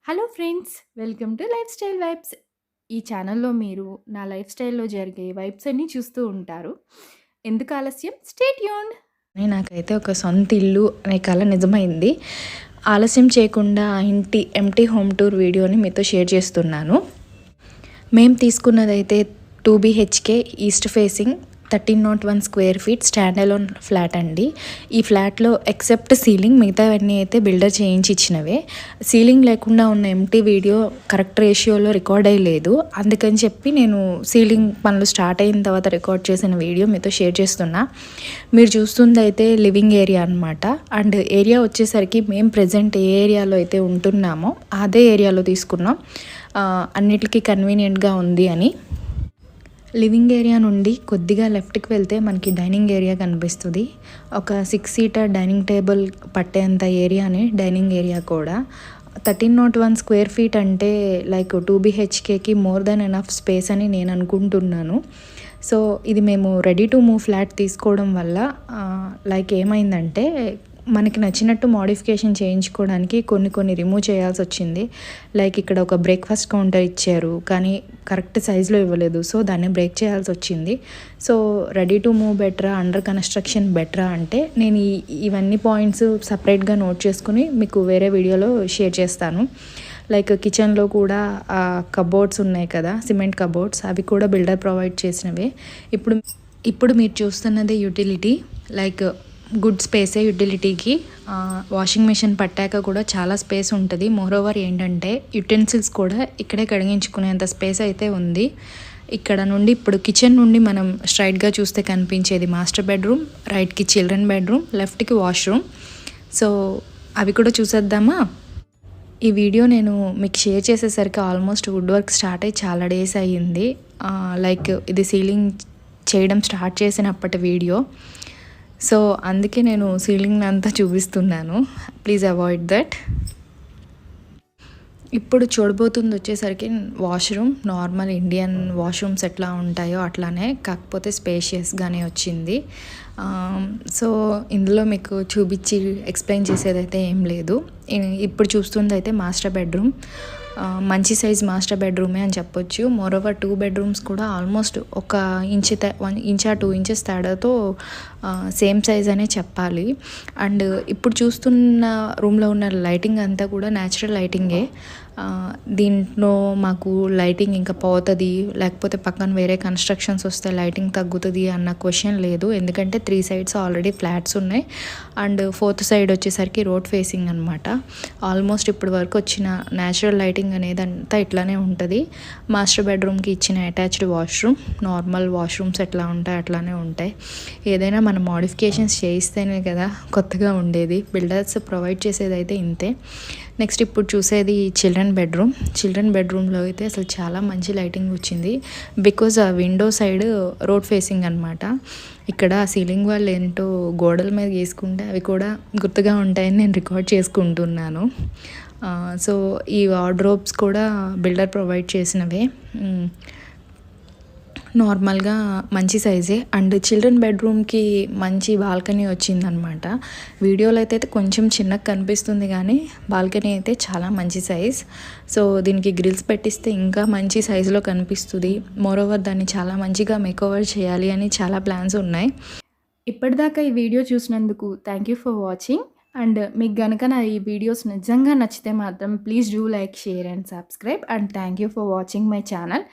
Hello friends! Welcome to life style vibes. ఈ ఛానల్‌లో మీరు నా లైఫ్ స్టైల్‌లో జరిగే వైబ్స్ అన్నీ చూస్తూ ఉంటారు. ఎందుకు ఆలస్యం? Stay tuned. నాకైతే ఒక సొంత ఇల్లు అనే కల నిజమైంది. ఆలస్యం చేయకుండా ఆ ఇంటి ఎంప్టీ హోమ్ టూర్ వీడియోని మీతో షేర్ చేస్తున్నాను. మేము తీసుకున్నదైతే 2 BHK east facing 1301 square feet stand alone flat అండి. ఈ ఫ్లాట్‌లో ఎక్సెప్ట్ సీలింగ్ మిగతావన్నీ అయితే బిల్డర్ చేయించి ఇచ్చినవే. సీలింగ్ లేకుండా ఉన్న ఎంప్టీ వీడియో కరెక్ట్ రేషియోలో రికార్డ్ అయ్యలేదు. అందుకని చెప్పి నేను సీలింగ్ పనులు స్టార్ట్ అయిన తర్వాత రికార్డ్ చేసిన వీడియో మీతో షేర్ చేస్తున్నా. మీరు చూస్తుంది అయితే లివింగ్ ఏరియా అనమాట. అండ్ ఏరియా వచ్చేసరికి మేము ప్రెజెంట్ ఏ ఏరియాలో అయితే ఉంటున్నామో అదే ఏరియాలో తీసుకున్నాం. అన్నిటికీ కన్వీనియంట్గా ఉంది అని. లివింగ్ ఏరియా నుండి కొద్దిగా లెఫ్ట్కి వెళ్తే మనకి డైనింగ్ ఏరియా కనిపిస్తుంది. ఒక 6 సీటర్ డైనింగ్ టేబుల్ పట్టేంత ఏరియానే డైనింగ్ ఏరియా కూడా. 1301 స్క్వేర్ ఫీట్ అంటే లైక్ 2 బీహెచ్కేకి మోర్ దెన్ ఎనఫ్ స్పేస్ అని నేను అనుకుంటున్నాను. సో ఇది మేము రెడీ టు మూవ్ ఫ్లాట్ తీసుకోవడం వల్ల లైక్ ఏమైందంటే మనకి నచ్చినట్టు మోడిఫికేషన్ చేయించుకోవడానికి కొన్ని రిమూవ్ చేయాల్సి వచ్చింది. లైక్ ఇక్కడ ఒక బ్రేక్ఫాస్ట్ కౌంటర్ ఇచ్చారు, కానీ కరెక్ట్ సైజులో ఇవ్వలేదు. సో దాన్ని బ్రేక్ చేయాల్సి వచ్చింది. సో రెడీ టు మూవ్ బెటరా, అండర్ కన్స్ట్రక్షన్ బెటరా అంటే నేను ఇవన్నీ పాయింట్స్ సపరేట్గా నోట్ చేసుకుని మీకు వేరే వీడియోలో షేర్ చేస్తాను. లైక్ కిచెన్లో కూడా కబోర్డ్స్ ఉన్నాయి కదా, సిమెంట్ కబోర్డ్స్, అవి కూడా బిల్డర్ ప్రొవైడ్ చేసినవే. ఇప్పుడు మీరు చూస్తున్నదే యూటిలిటీ. లైక్ గుడ్ స్పేసే యూటిలిటీకి. వాషింగ్ మిషన్ పట్టాక కూడా చాలా స్పేస్ ఉంటుంది. మోరోవర్ ఏంటంటే యుటెన్సిల్స్ కూడా ఇక్కడే కడిగించుకునేంత స్పేస్ అయితే ఉంది. ఇక్కడ నుండి ఇప్పుడు కిచెన్ నుండి మనం స్ట్రైట్గా చూస్తే కనిపించేది మాస్టర్ బెడ్రూమ్, రైట్కి చిల్డ్రన్ బెడ్రూమ్, లెఫ్ట్కి వాష్రూమ్. సో అవి కూడా చూసేద్దామా? ఈ వీడియో నేను మీకు షేర్ చేసేసరికి ఆల్మోస్ట్ వుడ్ వర్క్ స్టార్ట్ అయ్యి చాలా డేస్ అయ్యింది. లైక్ ఇది సీలింగ్ చేయడం స్టార్ట్ చేసినప్పటి వీడియో. సో అందుకే నేను సీలింగ్ అంతా చూపిస్తున్నాను. Please avoid that. ఇప్పుడు చూడబోతుంది వచ్చేసరికి వాష్రూమ్. నార్మల్ ఇండియన్ వాష్రూమ్స్ ఎట్లా ఉంటాయో అట్లానే, కాకపోతే స్పేషియస్గానే వచ్చింది. సో ఇందులో మీకు చూపించి ఎక్స్ప్లెయిన్ చేసేదైతే ఏం లేదు. ఇప్పుడు చూస్తుంది అయితే మాస్టర్ బెడ్రూమ్. మంచి సైజ్ మాస్టర్ బెడ్రూమే అని చెప్పొచ్చు. మోరోవర్ 2 బెడ్రూమ్స్ కూడా ఆల్మోస్ట్ ఒక 1 ఇంచ్ 2 ఇంచెస్ తేడాతో సేమ్ సైజ్ అనే చెప్పాలి. అండ్ ఇప్పుడు చూస్తున్న రూమ్లో ఉన్న లైటింగ్ అంతా కూడా న్యాచురల్ లైటింగే. దీంట్లో మాకు లైటింగ్ ఇంకా పోతుంది, లేకపోతే పక్కన వేరే కన్స్ట్రక్షన్స్ వస్తే లైటింగ్ తగ్గుతుంది అన్న క్వశ్చన్ లేదు. ఎందుకంటే 3 సైడ్స్ ఆల్రెడీ ఫ్లాట్స్ ఉన్నాయి. అండ్ 4th సైడ్ వచ్చేసరికి రోడ్ ఫేసింగ్ అనమాట. ఆల్మోస్ట్ ఇప్పటి వరకు వచ్చిన న్యాచురల్ లైటింగ్ అనేది అంతా ఇట్లానే ఉంటుంది. మాస్టర్ బెడ్రూమ్కి ఇచ్చిన అటాచ్డ్ వాష్రూమ్, నార్మల్ వాష్రూమ్స్ ఎట్లా ఉంటాయి అట్లానే ఉంటాయి. ఏదైనా మనం మోడిఫికేషన్స్ చేయిస్తేనే కదా కొత్తగా ఉండేది. బిల్డర్స్ ప్రొవైడ్ చేసేది అయితే ఇంతే. నెక్స్ట్ ఇప్పుడు చూసేది చిల్డ్రన్ బెడ్రూమ్. చిల్డ్రన్ బెడ్రూమ్లో అయితే అసలు చాలా మంచి లైటింగ్ వచ్చింది. బికాజ్ ఆ విండో సైడ్ రోడ్ ఫేసింగ్ అనమాట. ఇక్కడ సీలింగ్ వాళ్ళు ఏంటో గోడల మీద గీసుకుంటే అవి కూడా గుర్తుగా ఉంటాయని నేను రికార్డ్ చేసుకుంటున్నాను. సో ఈ వార్డ్రోబ్స్ కూడా బిల్డర్ ప్రొవైడ్ చేసినవే. నార్మల్గా మంచి సైజే. అండ్ చిల్డ్రన్ బెడ్రూమ్కి మంచి బాల్కనీ వచ్చిందనమాట. వీడియోలో అయితే కొంచెం చిన్నగా కనిపిస్తుంది, కానీ బాల్కనీ అయితే చాలా మంచి సైజ్. సో దీనికి గ్రిల్స్ పెట్టిస్తే ఇంకా మంచి సైజులో కనిపిస్తుంది. మోరోవర్ దాన్ని చాలా మంచిగా మేకోవర్ చేయాలి అని చాలా ప్లాన్స్ ఉన్నాయి. ఇప్పటిదాకా ఈ వీడియో చూసినందుకు thank you for watching. And మీకు గనుక నా ఈ వీడియోస్ నిజంగా నచ్చితే మాత్రం please do like, share and subscribe. And thank you for watching my channel.